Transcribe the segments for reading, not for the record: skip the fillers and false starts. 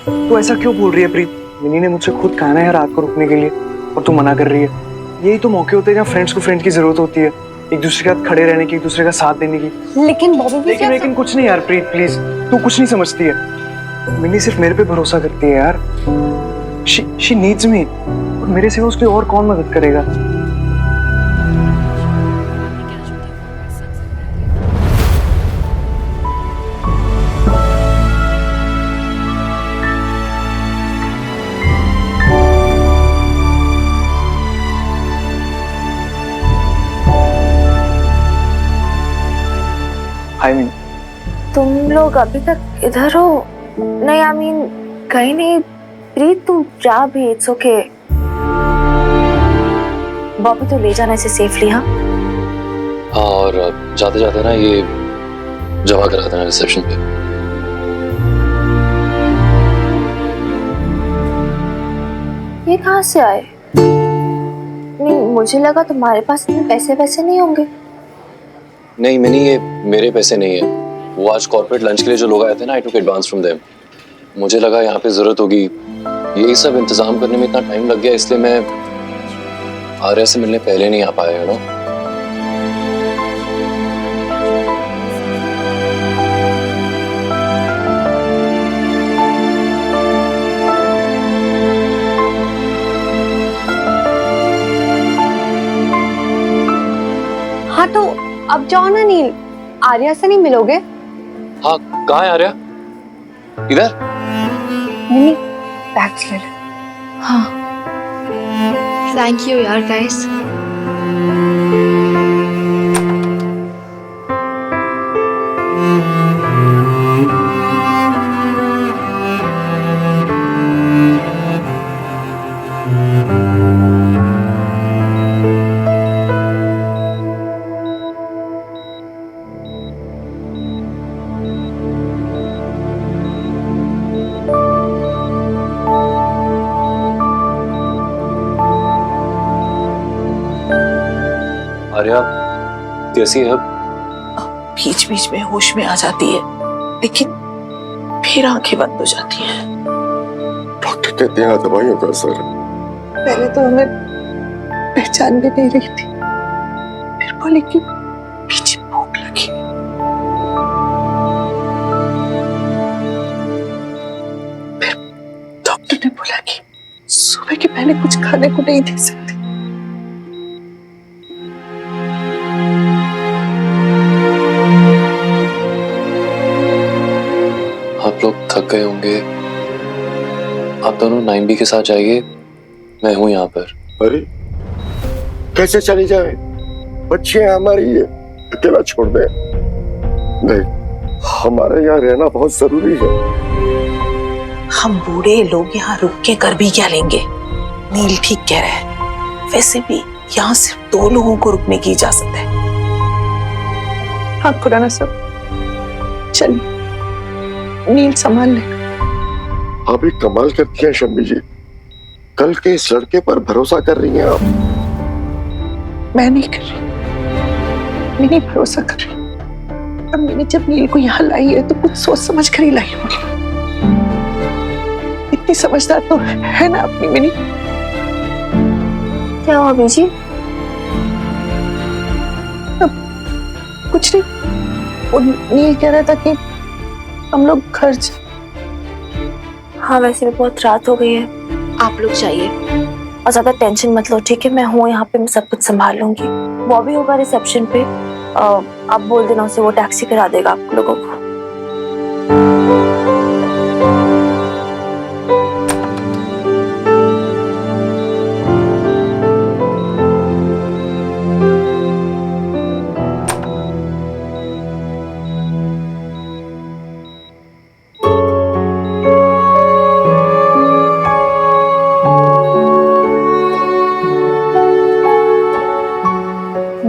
तू ऐसा क्यों बोल रही है प्रीत? मिनी ने मुझसे खुद कहा ना है रात को रुकने के लिए, और तू मना कर रही है। यही तो मौके होते हैं जहाँ फ्रेंड्स को फ्रेंड की जरूरत होती है, एक दूसरे के साथ खड़े रहने की, एक दूसरे का साथ देने की। लेकिन बॉबी लेकिन कुछ नहीं यार प्रीत, प्लीज तू कुछ नहीं समझती है। मिनी सिर्फ मेरे पे भरोसा करती है यार। शी नीड्स मी, और मेरे सिवा उसकी और कौन मदद करेगा? हाय मिनी। तुम लोग अभी तक इधर हो? नहीं आई मीन कहीं नहीं। प्रीत तुम जा भी, इट्स ओके। बॉबी तो ले जाना इसे सेफली। हाँ और जाते जाते ना ये जमा करा देना रिसेप्शन पे। ये कहाँ से आए? नहीं मुझे लगा तुम्हारे पास इतने पैसे नहीं होंगे। नहीं मिनी, ये मेरे पैसे नहीं है। वो आज कॉर्पोरेट लंच के लिए जो लोग आए थे ना, आई टुक एडवांस फ्रॉम देम। मुझे लगा यहाँ पे जरूरत होगी, यही सब इंतजाम करने में इतना टाइम लग गया, इसलिए मैं आर्या से मिलने पहले नहीं आ पाया ना। हाँ तो अब जाओ ना नील, आर्या से नहीं मिलोगे? हाँ कहाँ है आर्या? इधर? मिनी बैग्स ले ले। हाँ थैंक यू यार गाइस। आर्या कैसी है अब? बीच बीच में होश में आ जाती है, लेकिन फिर आंखें बंद हो जाती हैं। डॉक्टर कहते हैं दवाइयों का असर। पहले तो हमें पहचान भी नहीं रही थी, फिर बोले कि पीछे भूख लगी। फिर डॉक्टर ने बोला कि सुबह के पहले कुछ खाने को नहीं दे सकते। आप लोग थक गए होंगे, आप दोनों 9B के साथ जाइए, मैं हूं यहाँ पर। अरे कैसे चली जाए? बच्चे हैं हमारी, ये अकेला छोड़ दे? नहीं, हमारे यहाँ रहना बहुत जरूरी है। हम बूढ़े लोग यहाँ रुक के कर भी क्या लेंगे? नील ठीक कह रहा है, वैसे भी यहाँ सिर्फ 2 लोगों को रुकने की इजाजत है। हाँ खुराना सब चलिए, नील संभाल ले। आप एक कमाल करती हैं शम्मी जी, कल के इस लड़के पर भरोसा कर रही हैं आप। मैं नहीं कर रही, मैं नहीं भरोसा कर रही। अब मैंने जब नील को यहाँ लाई है तो कुछ सोच समझ कर ही लाई होगी। इतनी समझदार तो है ना अपनी मिनी। क्या हुआ बीजी? कुछ नहीं, वो नील कह रहा था कि हम लोग घर जाए। हाँ वैसे भी बहुत रात हो गई है, आप लोग जाइए और ज्यादा टेंशन मत लो, ठीक है? मैं हूँ यहाँ पे, मैं सब कुछ संभाल लूंगी। बॉबी होगा रिसेप्शन पे, आप बोल देना उसे, वो टैक्सी करा देगा आप लोगों को।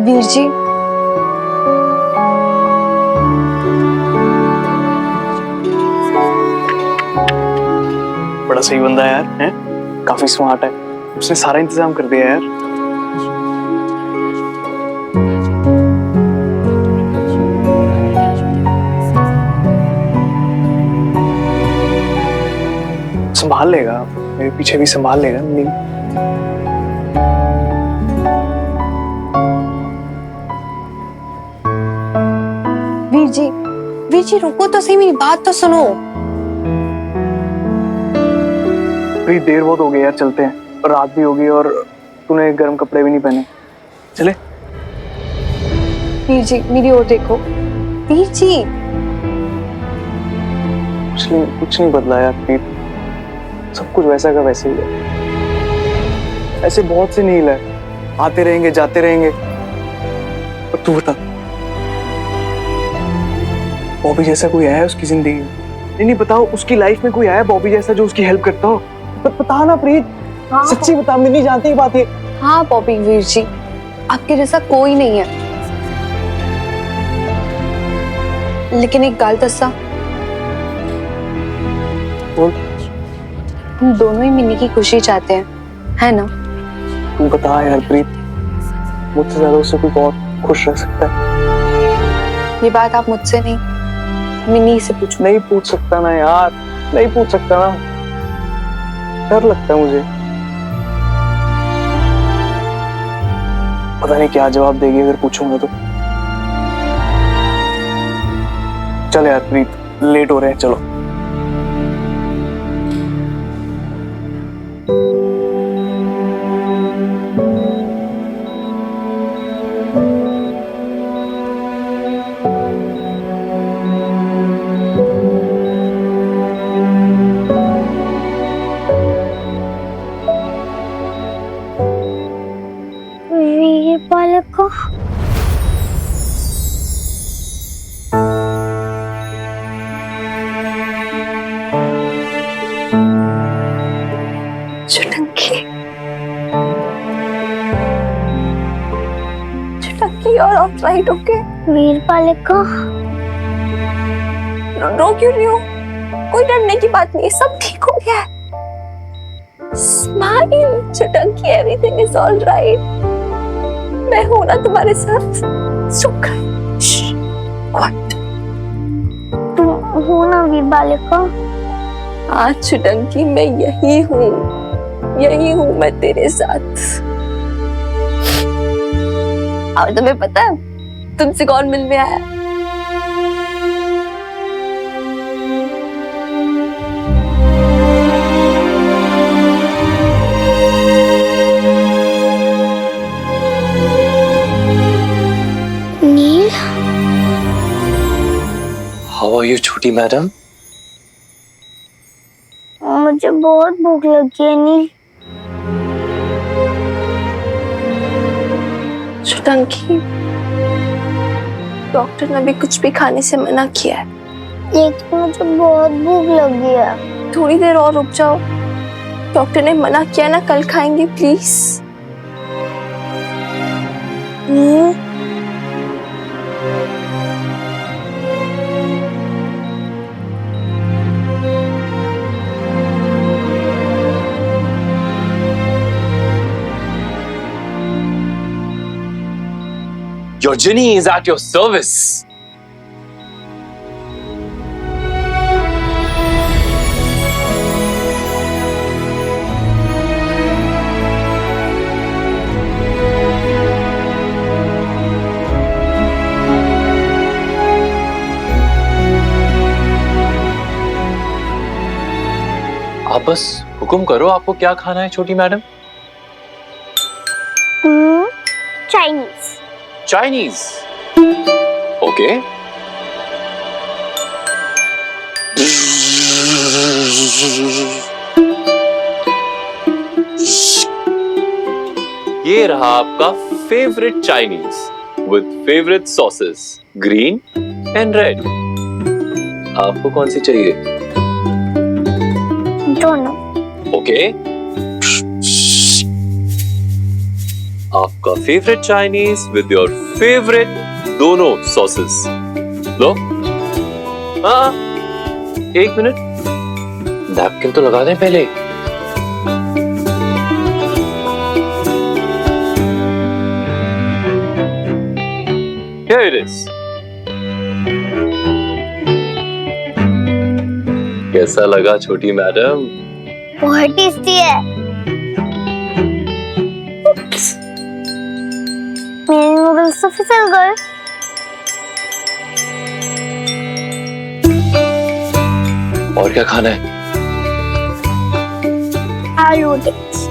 वीर जी बड़ा सही बंदा है यार, है? काफी स्मार्ट है, उसने सारा इंतजाम कर दिया यार। संभाल लेगा, मेरे पीछे भी संभाल लेगा नील। वीर जी रुको तो सही, मेरी बात तो सुनो। प्रीत देर बहुत हो गई यार, चलते हैं। और रात भी हो गई और तूने गर्म कपड़े भी नहीं पहने। चले। वीर जी मेरी ओर देखो। वीर जी कुछ नहीं बदला यार प्रीत, सब कुछ वैसा का वैसे ही है। ऐसे बहुत से नील है, आते रहेंगे जाते रहेंगे। और तू बता, बॉबी जैसा कोई आया है उसकी जिंदगी में? नहीं बताओ, उसकी लाइफ में कोई आया बॉबी जैसा जो उसकी हेल्प करता हो? बता ना प्रीत, सच्ची बता, मैं नहीं जानती बात ये। हाँ बॉबी वीर जी, आपके जैसा कोई नहीं है। लेकिन एक गल दसा, हम दोनों ही मिनी की खुशी चाहते हैं, है ना? तू बता यार प्रीत, मुझसे ज्यादा उससे कोई बहुत खुश रह सकता है? ये बात आप मुझसे नहीं, मिनी से पूछो। नहीं पूछ सकता ना यार, नहीं पूछ सकता ना, डर लगता है मुझे। पता नहीं क्या जवाब देगी अगर पूछूंगा तो। चल यार प्रीत, लेट हो रहे हैं, चलो। वीरपाल को चुटकी और ऑफराइट ओके। वीरपाल को रो क्यों रही हो? कोई डरने की बात नहीं है, सब ठीक हो गया है। स्माइल चुटकी, एवरीथिंग इज ऑल राइट। मैं हूं ना तुम्हारे साथ। चुप कर। तुम हो ना वीरपाल को? हाँ चुटकी, मैं यही हूँ मैं तेरे साथ। और तुम्हें पता है तुमसे कौन मिलने आया? नील। हाउ आर यू छोटी मैडम? मुझे बहुत भूख लगी है नील। चुटकी, डॉक्टर ने भी कुछ भी खाने से मना किया है। लेकिन मुझे बहुत भूख लगी है। थोड़ी देर और रुक जाओ, डॉक्टर ने मना किया ना, कल खाएंगे please. Your genie is at your service. आप बस हुक्म करो, आपको क्या खाना है छोटी मैडम? चाइनीज। Chinese, okay. ये रहा आपका favourite Chinese with favourite sauces, green and red. आपको कौन सी चाहिए? दोनों। ओके। आपका favourite Chinese with your favourite दोनों सॉसेस। लो। हाँ, एक मिनट, नैपकिन तो लगा दें पहले। Here it is. कैसा लगा छोटी मैडम? बहुत टेस्टी है। मेरे नूडल्स तो फिसल गए। और क्या खाना है? आलू नूडल्स।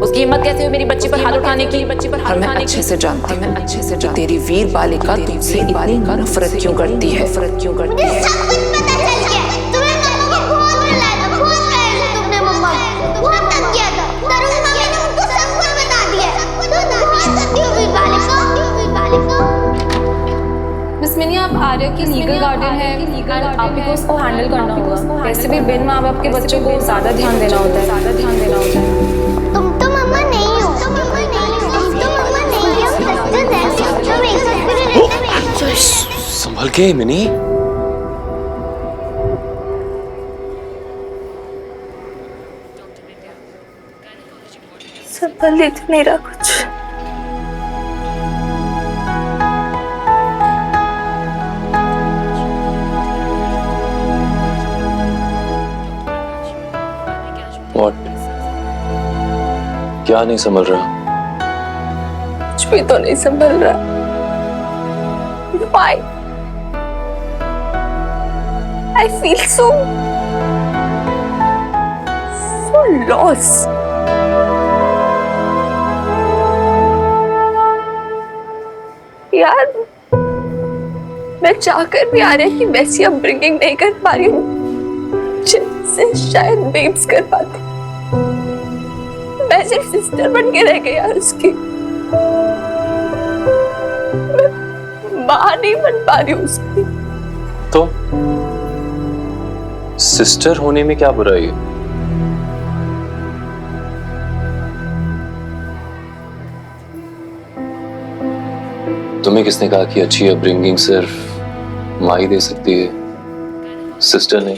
उसकी हिम्मत कैसे हुई मेरी बच्ची पर हाथ उठाने की? और मैं अच्छे से जानती हूँ तेरी वीर बालिका तुझसे इतनी नफरत क्यों करती है। सब कुछ पता चल गया। तुम्हें मम्मा को बहुत रुलाया था, बहुत प्यार से तुमने मम्मा को बहुत तंग किया था। तरुण मम्मी ने उनको सब कुछ बता दिया। तुम बहुत सती हो वीर बालिका। मिस मिनी, आप आर्या की लीगल गार्डियन है, आप ही को उसको हैंडल करना होगा। वैसे भी बिन माँ बाप के बच्चों को ज्यादा ध्यान देना होता है। तुम तो मम्मा नहीं हो। तुम तो मम्मा नहीं हो। सिस्टर्स हैं। तुम एक साथ क्यों रहते हो? संभल के मिनी। संभलित नहीं रहा कुछ। What? क्या नहीं संभल रहा? कुछ भी तो नहीं संभल रहा। Why? I feel so lost. यार, मैं चाहकर भी आर्या की वैसी अपब्रिंगिंग नहीं कर पा रही हूँ जिससे शायद बेब्स कर पाती। मैं सिर्फ सिस्टर बन के रह गई यार उसकी। मैं माँ नहीं बन पा रही हूँ उसकी। तो सिस्टर होने में क्या बुराई है? तुम्हें किसने कहा कि अच्छी अपब्रिंगिंग सिर्फ माँ ही दे सकती है, सिस्टर नहीं?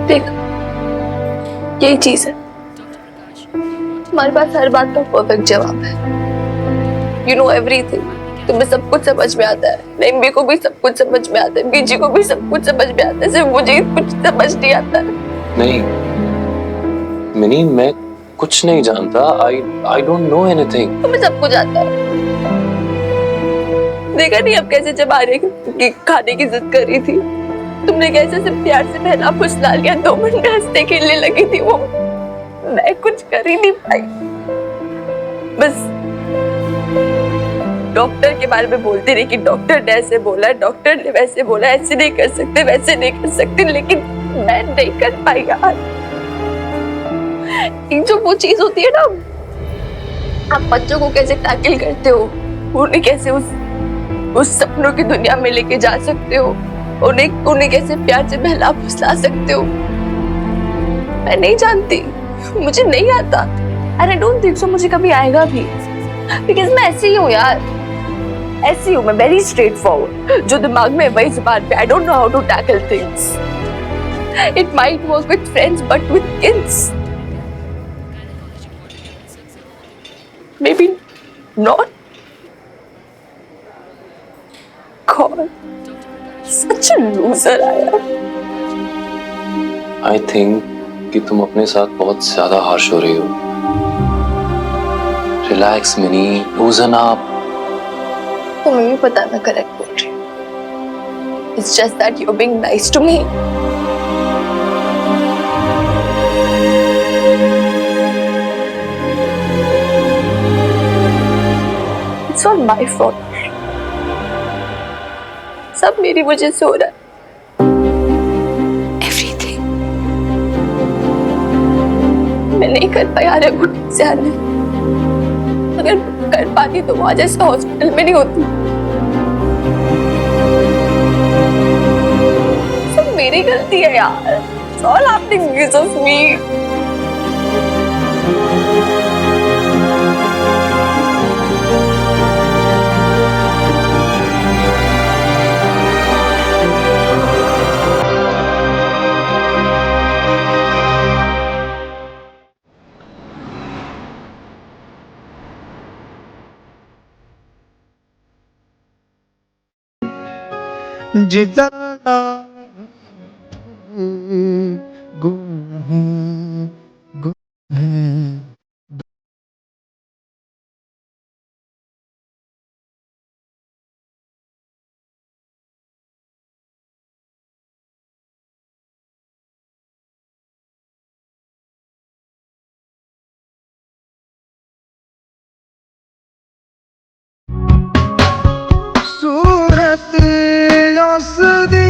देख, यही चीज है, तुम्हारे पास हर बात का परफेक्ट जवाब है। You know everything. तुम्हें सब कुछ समझ में आता है। निम्बी को भी सब कुछ समझ में आता है, बीजी को भी सब कुछ समझ में आता है, सिर्फ मुझे कुछ समझ नहीं आता है। नहीं मिनी, मैं कुछ नहीं जानता। I don't know anything. तुम्हें सब कुछ आता है। देखा नहीं अब कैसे जब आर्या की खाने की जिद कर रही थी, तुमने कैसे सिर्फ प्यार से पहला फुसला लिया, 2 मिनट हंसते खेलने लगी थी वो। मैं कुछ कर ही नहीं पाई, बस डॉक्टर के बारे में बोलती रही कि डॉक्टर ने ऐसे बोला, डॉक्टर ने वैसे बोला, ऐसे नहीं कर सकते, वैसे नहीं कर सकते, लेकिन मैं नहीं कर पाई यार। एक जो वो चीज होती है ना, आप बच्चों को कैसे टैकल करते हो, उन्हें कैसे उस सपनों की दुनिया में लेके जा सकते हो, उन्हें कैसे प्यार से बहला फुसला सकते हो, मैं नहीं जानती, मुझे नहीं आता। अरे डोंट थिंक सो मुझे कभी आएगा भी, बिकॉज मैं ऐसी ही हूँ यार, ऐसी हूँ मैं, वेरी स्ट्रेट फॉरवर्ड। जो दिमाग में वही जुबान पे। I don't know how to tackle things. It might work with friends but with kids Not God, such a loser I am. I think कि तुम अपने साथ बहुत ज्यादा हार्श हो रही हो। Relax mini, लूजन up. तुम्हें भी पता मैं करेक्ट बोल रही हूँ। It's just that you're being nice to me. It's all my fault. सब मेरी वजह से हो रहा है। Everything. मैं नहीं कर पाई आर्या को ठीक से हैंडल। अगर कर पाती तो वो आज ऐसे हॉस्पिटल में नहीं होती। सब मेरी गलती है यार। It's all happening because of me. जिदा गुम है, गुम है। सूरत औसदी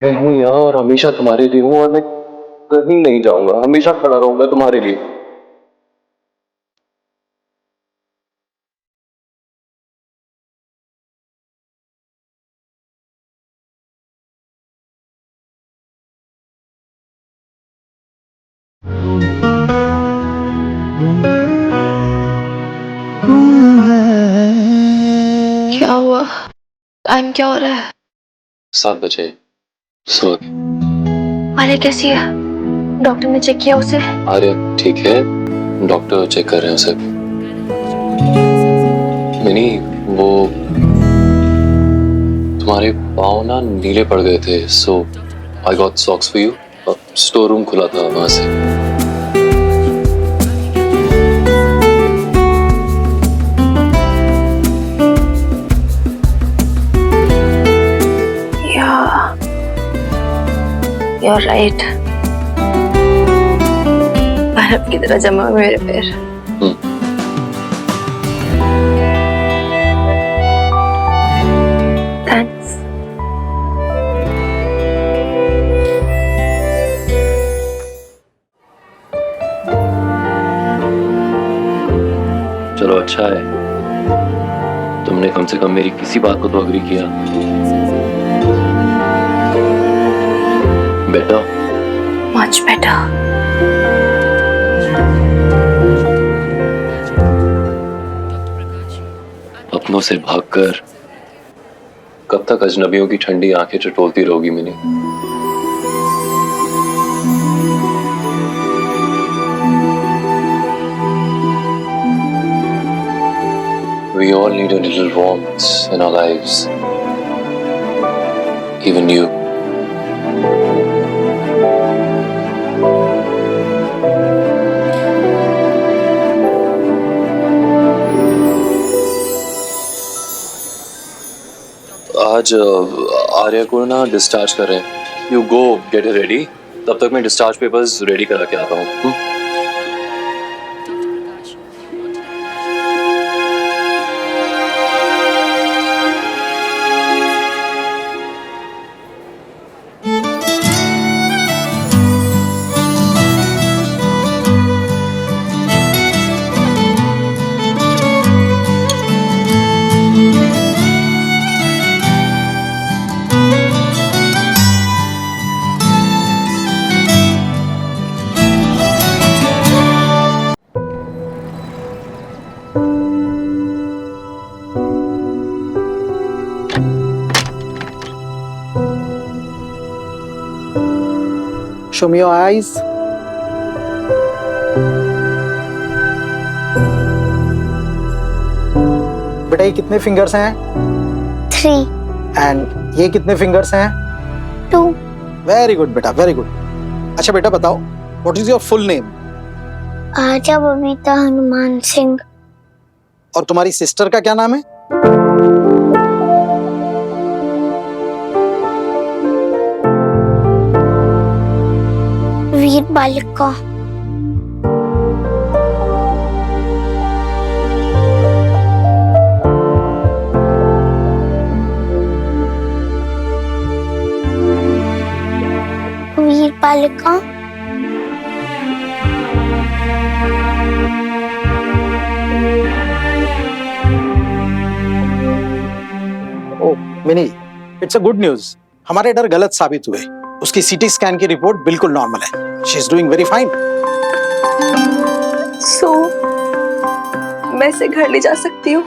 मैं हूँ यहाँ और हमेशा तुम्हारे लिए हूँ और मैं कहीं नहीं जाऊंगा, हमेशा खड़ा रहूंगा तुम्हारे लिए। गुम है। क्या हुआ? टाइम क्या हो रहा है? 7 बजे सुबह। आर्या कैसी है? डॉक्टर ने चेक किया उसे? आर्या ठीक है, डॉक्टर चेक कर रहे हैं उसे। मिनी, वो तुम्हारे पाँव ना नीले पड़ गए थे, so I got socks for you. Store room खुला था वहां से। You're right. बर्फ की तरह जमा हुए मेरे पैर। Thanks. चलो अच्छा है, तुमने कम से कम मेरी किसी बात को तो अग्री किया। बेटा, Much better. अपनों से भागकर कब तक अजनबियों की ठंडी आंखें टटोलती रहोगी mini? We all need a little warmth in our lives. Even you. आज आर्या को ना डिस्चार्ज कर रहे हैं। You go get it ready, तब तक मैं डिस्चार्ज पेपर्स रेडी करा के आता हूँ। Show me your eyes. बेटा ये कितने फिंगर्स हैं? 3, एंड ये कितने फिंगर्स हैं? 2, वेरी गुड बेटा, वेरी गुड। अच्छा बेटा बताओ, what is your full name? Arya Babita Hanuman Singh. और तुम्हारी सिस्टर का क्या नाम है? वीर बालिका। वीर बालिका। Oh Mini, it's a good news. हमारे डर गलत साबित हुए। उसकी सीटी स्कैन की रिपोर्ट बिल्कुल नॉर्मल है। She is doing very fine. So मैं इसे घर ले जा सकती हूँ?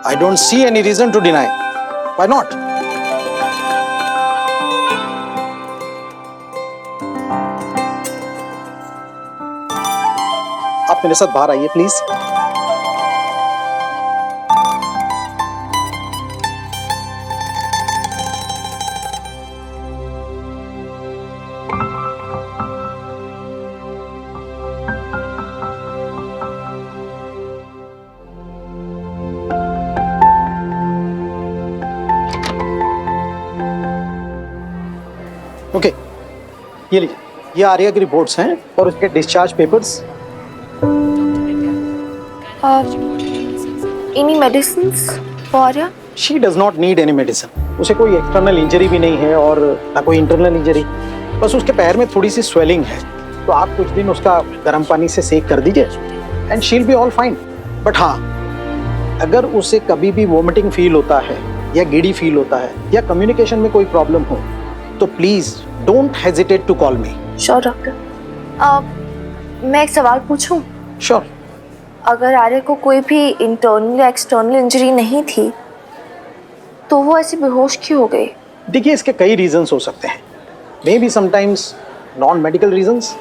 I don't see any reason to deny. Why not? आप मेरे साथ बाहर आइए प्लीज। ओके, ये लीजिए, ये आर्या की रिपोर्ट्स हैं और उसके discharge papers. Any medicines for Arya? She does not need any medicine. उसे कोई एक्सटर्नल इंजरी भी नहीं है और ना कोई इंटरनल इंजरी। बस उसके पैर में थोड़ी सी स्वेलिंग है, तो आप कुछ दिन उसका गर्म पानी से सेक कर दीजिए and she will be all fine. But हाँ, अगर उसे कभी भी वोमिटिंग फील होता है या गिडी फील होता है या कम्युनिकेशन में कोई प्रॉब्लम हो तो please don't hesitate to call me. Sure doctor. मैं एक सवाल पूछूं? श्योर। अगर आर्या को कोई भी इंटरनल या एक्सटर्नल इंजरी नहीं थी तो वो ऐसी बेहोश क्यों हो गई? देखिए, इसके कई रीजंस हो सकते हैं। May be sometimes non medical reasons.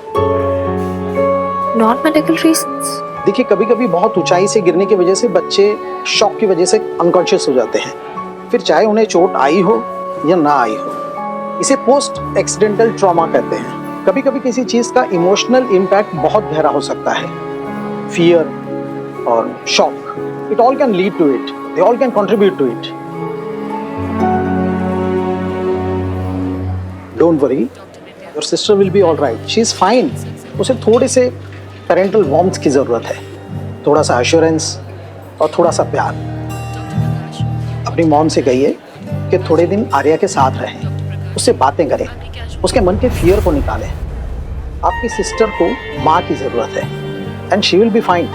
Non medical reasons? देखिए, कभी कभी बहुत ऊंचाई से गिरने की वजह से बच्चे शॉक की वजह से अनकॉन्शियस हो जाते हैं, फिर चाहे उन्हें चोट आई हो या ना आई हो। इसे पोस्ट एक्सीडेंटल ट्रॉमा कहते हैं। कभी कभी किसी चीज का इमोशनल इम्पैक्ट बहुत गहरा हो सकता है, फियर और shock. It all can lead to it, they all can contribute to it. Don't worry, your sister will be all right, she is fine. उसे थोड़े से पेरेंटल वार्मथ की जरूरत है, थोड़ा सा एश्योरेंस और थोड़ा सा प्यार। अपनी मॉम से कहिए कि थोड़े दिन आर्या के साथ रहें, उससे बातें करें, उसके मन के फियर को निकालें। आपकी सिस्टर को माँ की जरूरत है and she will be fine.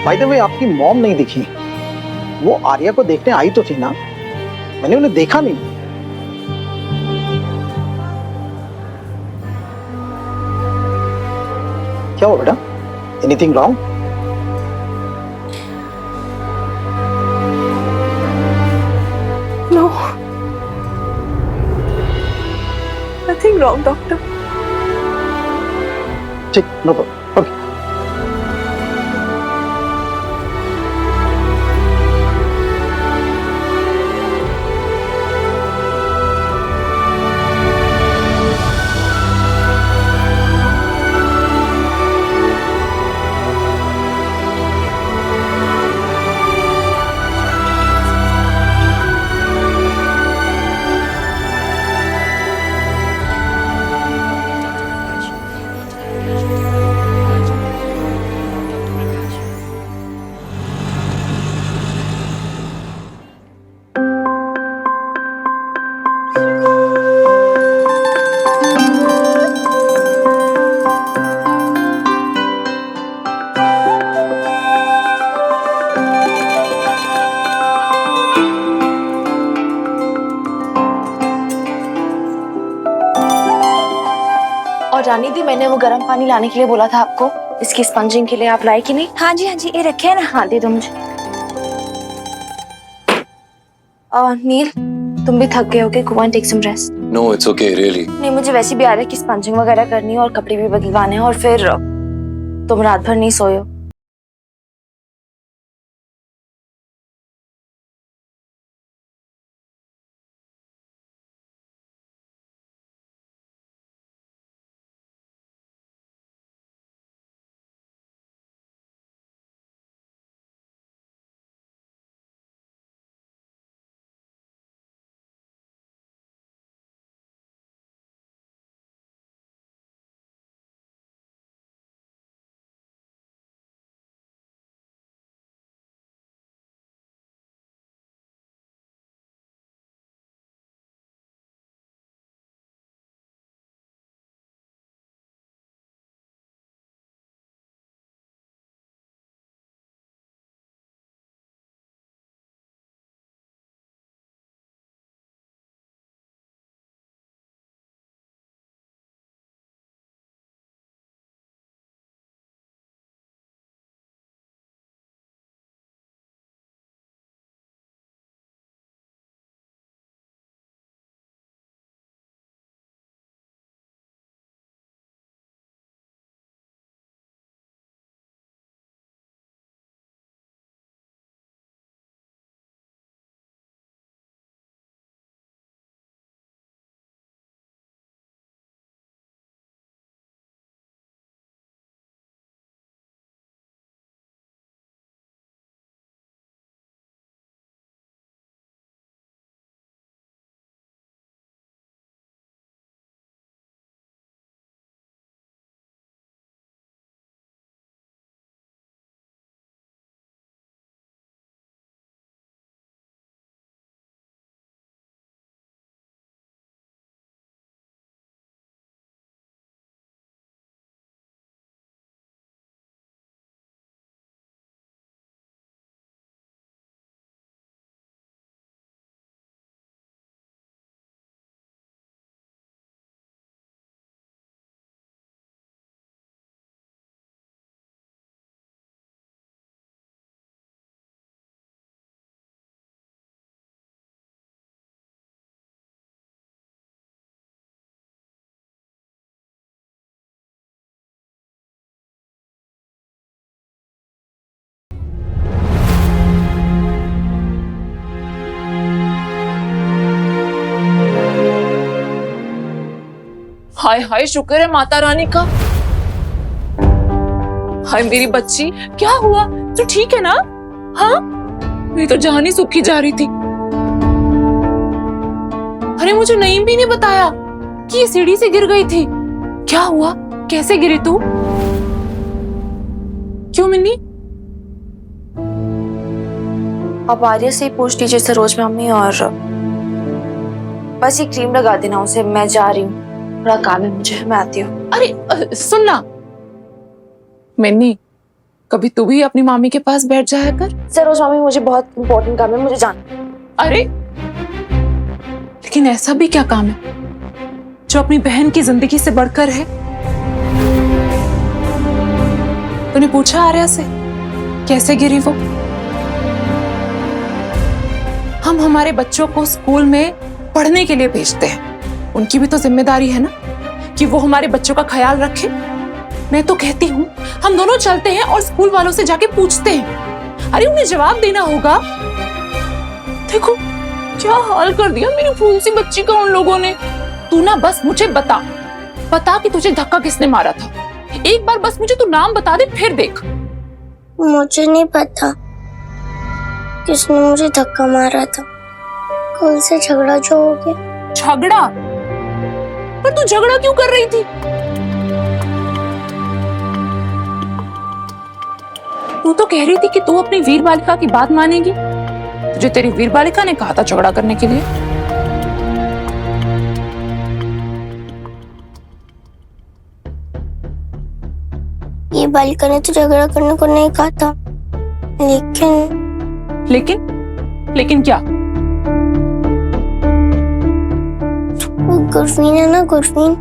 By the way, आपकी मॉम नहीं दिखी। वो आर्या को देखने आई तो थी ना, मैंने उन्हें देखा नहीं। क्या हुआ बेटा? Anything wrong? No. Nothing wrong, doctor. ठीक, नो प्रॉब्लम। ओके। निधि, मैंने वो गर्म पानी लाने के लिए बोला था आपको, इसकी स्पंजिंग के लिए। आप लाए कि नहीं? हाँ जी ये रखे है ना। हाँ दे दो मुझे। नील, तुम भी थक गए हो क्या? Go and take some rest. No it's okay really. नहीं, मुझे वैसे भी आ रहा है कि स्पंजिंग वगैरह करनी है और कपड़े भी बदलवाने हैं, और फिर तुम रात भर नहीं सोए हो। हाय हाय, शुक्र है माता रानी का। हाय मेरी बच्ची, क्या हुआ? तू ठीक है ना? हाँ, मेरी तो जान ही सूखी जा रही थी। अरे मुझे नईम भी नहीं बताया कि ये सीढ़ी से गिर गई थी। क्या हुआ? कैसे गिरी तू? क्यों मिन्नी? आप आर्या से ही पूछ लीजिए सरोज मम्मी, और बस ये क्रीम लगा देना उसे। मैं जा रही हूँ, थोड़ा काम है मुझे, मैं आती हूँ। अरे सुन ना मिन्नी, कभी तू भी अपनी मामी के पास बैठ जाया कर। सरोज मम्मी, मुझे बहुत इंपॉर्टेंट काम है, मुझे जाना। अरे लेकिन ऐसा भी क्या काम है जो अपनी बहन की जिंदगी से बढ़कर है? तूने पूछा आर्या से कैसे गिरी वो? हम हमारे बच्चों को स्कूल में पढ़ने के लिए भेजते हैं, उनकी भी तो जिम्मेदारी है ना कि वो हमारे बच्चों का ख्याल रखे। मैं तो कहती हूँ हम दोनों चलते हैं और स्कूल वालों से जाके पूछते हैं। अरे उन्हें जवाब देना होगा। देखो क्या हाल कर दिया मेरी फूल सी बच्ची का उन लोगों ने। तू ना बस मुझे बता कि तुझे धक्का किसने मारा था। एक बार बस मुझे तू नाम बता दे, फिर देख। मुझे नहीं पता किसने मुझे धक्का मारा था। कल से झगड़ा जो हो गया। झगड़ा? पर तू झगड़ा क्यों कर रही थी? तू तो कह रही थी कि तू अपनी वीर बालिका की बात मानेगी। तुझे तेरी वीर बालिका ने कहा था झगड़ा करने के लिए। ये बालिका ने तो झगड़ा करने को नहीं कहा था, लेकिन क्या? गुरफीन है ना, गुरफीन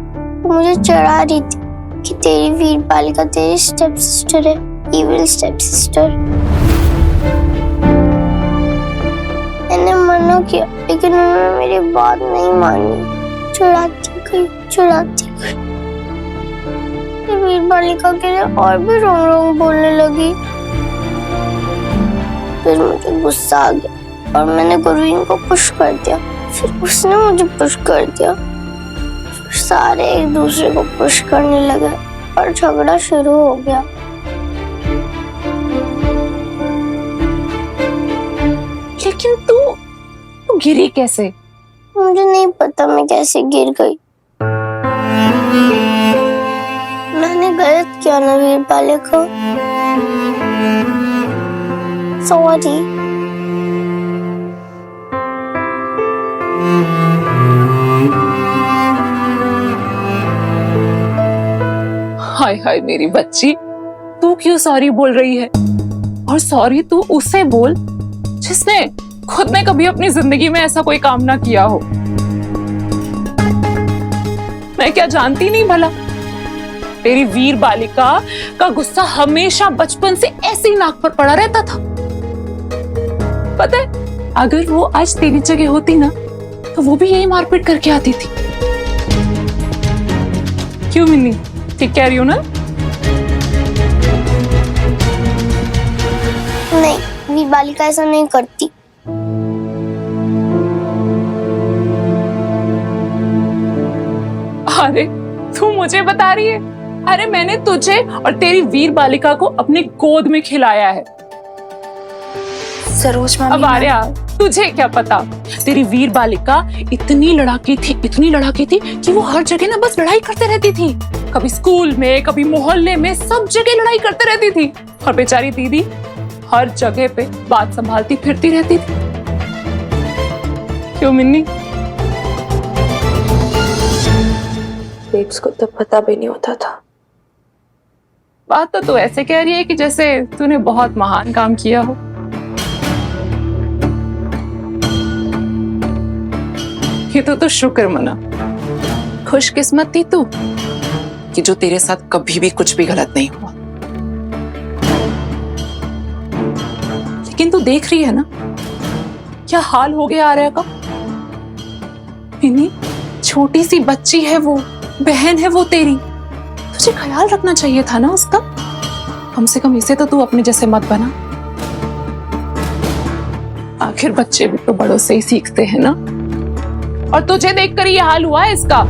वो मुझे चढ़ा रही थी। कि तेरी वीर बालिका तेरी स्टेप सिस्टर है, इविल स्टेप सिस्टर। मैंने मना किया लेकिन उन्होंने मेरी बात नहीं मानी, चिढ़ाती गई। फिर वीर बालिका के लिए और भी रोंग बोलने लगी। फिर मुझे गुस्सा आ गया और मैंने गुरवीन को पुश कर दिया, फिर उसने मुझे पुश कर दिया। फिर सारे एक दूसरे को पुश करने लगे और झगड़ा शुरू हो गया। लेकिन तू गिरी कैसे? मुझे नहीं पता मैं कैसे गिर गई। मैंने गलत किया ना वीर बालिका, सॉरी। हाय हाय मेरी बच्ची, तू क्यों सॉरी बोल रही है? और सॉरी तू उससे बोल जिसने खुद ने कभी अपनी जिंदगी में ऐसा कोई काम ना किया हो। मैं क्या जानती नहीं भला? तेरी वीर बालिका का गुस्सा हमेशा बचपन से ऐसे ही नाक पर पड़ा रहता था। पता है, अगर वो आज तेरी जगह होती ना तो वो भी यही मारपीट करके आती थी। क्यों मिन्नी, ठीक कह रही हो ना? नहीं, वीर बालिका ऐसा नहीं करती। अरे तू मुझे बता रही है? अरे मैंने तुझे और तेरी वीर बालिका को अपनी गोद में खिलाया है। सरोज मामी, अब आर्या, तुझे क्या पता? तेरी वीर बालिका इतनी लड़ाकी थी कि वो हर जगह ना बस लड़ाई करते रहती थी। कभी स्कूल में, कभी मोहल्ले में, सब जगह लड़ाई करते रहती थी। और बेचारी दीदी हर जगह पे बात संभालती फिरती रहती थी। क्यों मिन्नी? बेब्स को तो पता भी नहीं होता था। बात तो तू ऐसे कह रही है कि जैसे तूने बहुत महान काम किया हो। ये तो शुक्र मना, खुशकिस्मत थी तू कि जो तेरे साथ कभी भी कुछ भी गलत नहीं हुआ। लेकिन तू देख रही है ना क्या हाल हो गया आर्या का। इतनी छोटी सी बच्ची है वो, बहन है वो तेरी, तुझे ख्याल रखना चाहिए था ना उसका। कम से कम इसे तो तू अपने जैसे मत बना। आखिर बच्चे भी तो बड़ों से ही सीखते हैं ना। और तुझे देखकर ये हाल हुआ है इसका।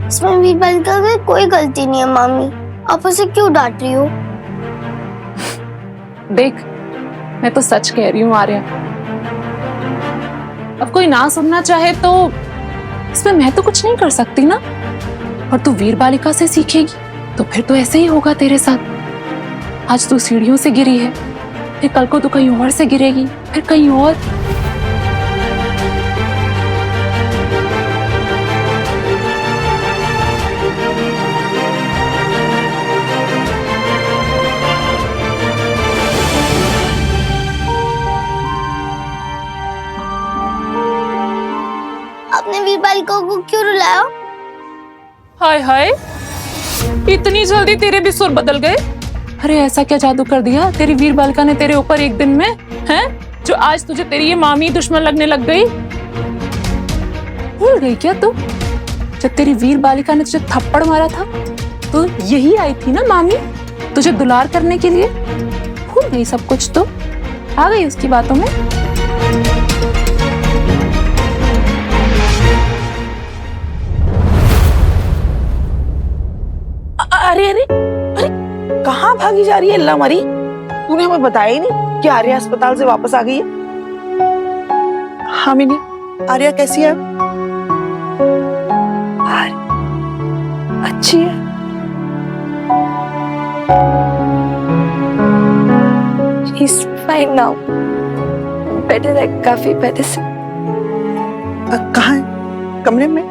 इसमें वीर बालिका की कोई गलती नहीं है मामी, आप उसे क्यों डांट रही हो? देख, मैं तो सच कह रही हूँ आर्या। अब कोई ना सुनना चाहे तो इसमें मैं तो कुछ नहीं कर सकती ना। और तू वीर बालिका से सीखेगी तो फिर तो ऐसे ही होगा तेरे साथ। आज तू सीढ़ियों से गिरी है, फिर कल को तू कहीं और से गिरेगी, फिर कहीं और। आपने वीर बालिका को क्यों रुलाया? हाय हाय, इतनी जल्दी तेरे भी सुर बदल गए? अरे ऐसा क्या जादू कर दिया तेरी वीर बालिका ने तेरे ऊपर एक दिन में, हैं? जो आज तुझे तेरी ये मामी दुश्मन लगने लग गई। भूल गई क्या तू? जब तेरी वीर बालिका ने तुझे थप्पड़ मारा था तो यही आई थी ना मामी तुझे दुलार करने के लिए। भूल गई सब कुछ? तो आ गई उसकी बातों में। अरे अरे अरे, कहाँ भागी जा रही है अल्लाह मरी? तूने हमें बताया ही नहीं कि आर्या अस्पताल से वापस आ गई है। हाँ मिनी, आर्या कैसी है? अच्छी है। She's fine now. Better है, काफी better से। कहाँ है? कमरे में?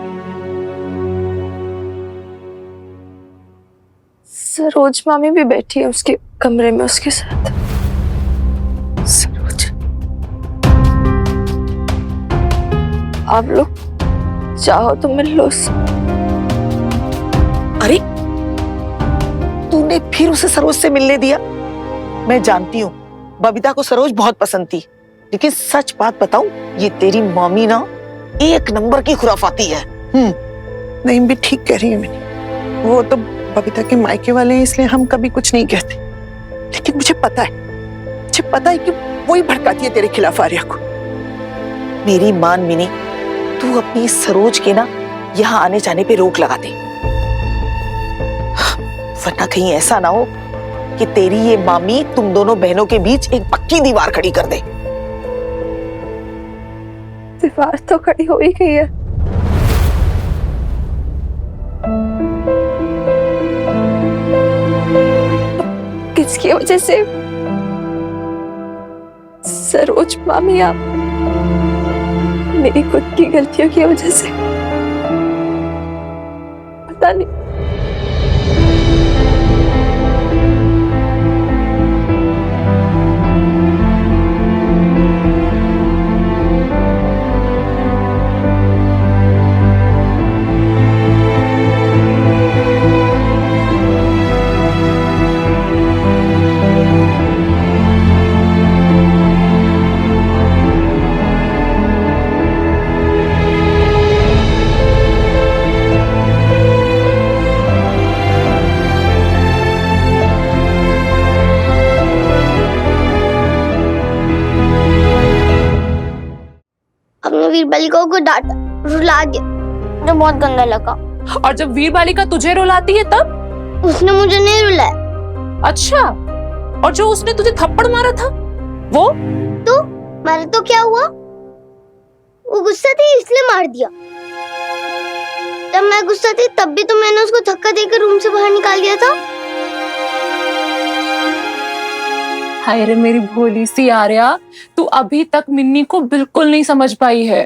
सरोज मामी भी बैठी है उसके कमरे में उसके साथ। सरोज, आप लोग चाहो तो मिल लो उससे। अरे तूने फिर उसे सरोज से मिलने दिया? मैं जानती हूँ बबीता को सरोज बहुत पसंद थी, लेकिन सच बात बताऊं, ये तेरी मम्मी ना एक नंबर की खुराफाती है। नहीं भी ठीक कह रही है मैंने, वो तो बबीता के मायके वाले हैं इसलिए हम कभी कुछ नहीं कहते, लेकिन मुझे पता है कि वही भड़काती है तेरे खिलाफ आर्या को। मेरी मान मिनी, तू अपनी सरोज के ना यहाँ आने जाने पे रोक लगा दे, वरना कहीं ऐसा ना हो कि तेरी ये मामी तुम दोनों बहनों के बीच एक पक्की दीवार खड़ी कर दे। दीवार तो खड़ी हो ही गई है। किसकी वजह से? सरोज मामी, आप मेरी खुद की गलतियों की वजह से। पता नहीं। हमने वीरबालिका को डांटा, रुला दिया, मुझे बहुत गंदा लगा। और जब वीरबालिका तुझे रुलाती है तब? उसने मुझे नहीं रुलाया। अच्छा, और जो उसने तुझे थप्पड़ मारा था वो? तो मारा तो क्या हुआ? वो गुस्सा थी इसलिए मार दिया। जब मैं गुस्सा थी तब भी तो मैंने उसको धक्का देकर रूम से बाहर निकाल दिया था। हाय रे मेरी भोली सी आर्या, तू अभी तक मिन्नी को बिल्कुल नहीं समझ पाई है।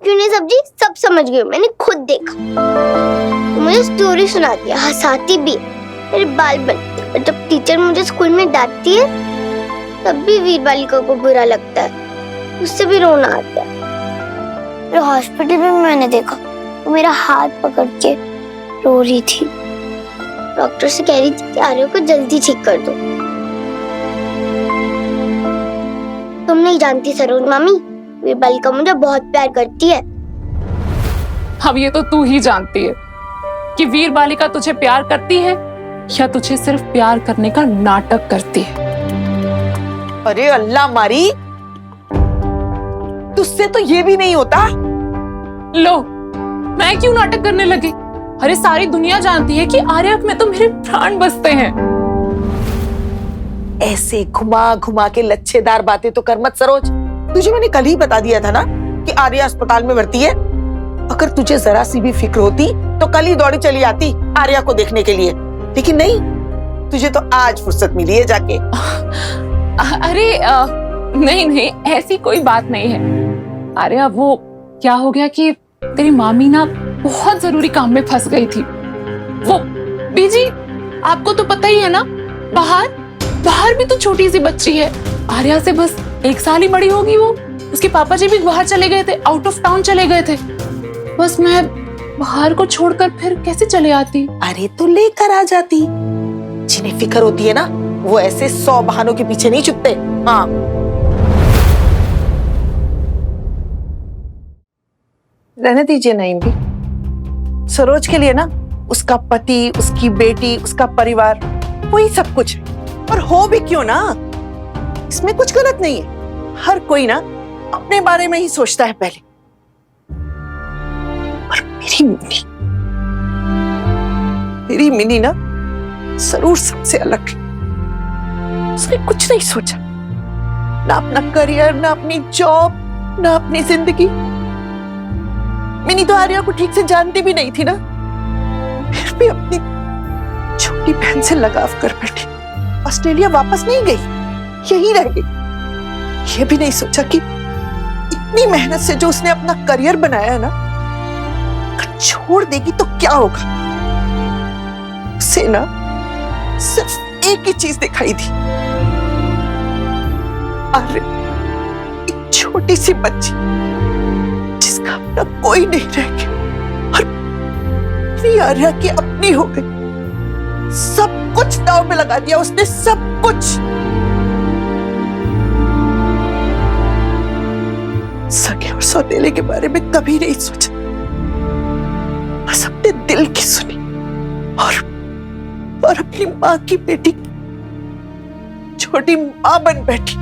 क्यों नहीं सब्जी, सब समझ गई, मैंने खुद देखा। तो मुझे स्टोरी सुनाती है, हंसाती भी, मेरे बाल बनते। और जब टीचर मुझे स्कूल में डांटती है तब भी वीरबालिका को बुरा लगता है, उससे भी रोना आता है। हॉस्पिटल में मैंने देखा, वो मेरा हाथ पकड़ के रो रही थी। डॉक्टर से कह रही थी कि आर्या को जल्दी ठीक कर दो। तुम नहीं जानती सरोज मामी, वीरबालिका मुझे बहुत प्यार करती है। अब ये तो तू ही जानती है कि वीरबालिका तुझे प्यार करती है या तुझे सिर्फ प्यार करने का नाटक करती है। अरे अल्लाह मारी, तुझसे तो ये भी नहीं होता। लो, मैं क्यों नाटक करने लगी? अरे सारी दुनिया जानती है कि आर्या में तो मेरे प्राण बसते हैं। ऐसे घुमा घुमा के लच्छेदार बातें तो कर मत सरोज। तुझे मैंने कल ही बता दिया था ना कि आर्या अस्पताल में भर्ती है। अगर तुझे जरा सी भी फिक्र होती तो कल ही दौड़ी चली आती आर्या को देखने के लिए, लेकिन नहीं, तुझे तो आज फुर्सत मिली है जाके। अरे नहीं, ऐसी कोई बात नहीं है। आर्या, वो क्या हो गया कि तेरी मामी ना बहुत जरूरी काम में फंस गई थी। वो बीजी, आपको तो पता ही है ना, बाहर भी तो छोटी सी बच्ची है। आर्या से बस 1 साल ही बड़ी होगी वो। उसके पापा जी भी बाहर चले गए थे, आउट ऑफ टाउन चले गए थे। बस मैं बाहर को छोड़कर फिर कैसे चले आती? अरे तो लेकर आ जाती। जिन्हें फिक्र होती है ना, वो ऐसे 100 बहानों के पीछे नहीं छुपते। हाँ, रहने दीजिए नईम भी। सरोज के लिए ना उसका पति, उसकी बेटी, उसका परिवार, वही सब कुछ है। और हो भी क्यों ना, इसमें कुछ गलत नहीं है। हर कोई ना अपने बारे में ही सोचता है पहले। और मेरी मिनी ना जरूर सबसे अलग है। उसने कुछ नहीं सोचा, ना अपना करियर, ना अपनी जॉब, ना अपनी जिंदगी। मिनी तो आर्या को ठीक से जानती भी नहीं थी ना, फिर भी अपनी छोटी बहन से लगाव कर बैठी। ऑस्ट्रेलिया वापस नहीं गई, यहीं रह गई। ये भी नहीं सोचा कि इतनी मेहनत से जो उसने अपना करियर बनाया है ना, अगर छोड़ देगी तो क्या होगा। उसे ना सिर्फ एक ही चीज दिखाई थी, अरे एक छोटी सी बच्ची जिसका अपना कोई नहीं रह गया। मेरी आर्या की अपनी हो गई। सब कुछ दांव में लगा दिया उसने, सब कुछ। सगे और सौतेले के बारे में कभी नहीं सोचा, बस अपने दिल की सुनी और अपनी माँ की बेटी छोटी माँ बन बैठी।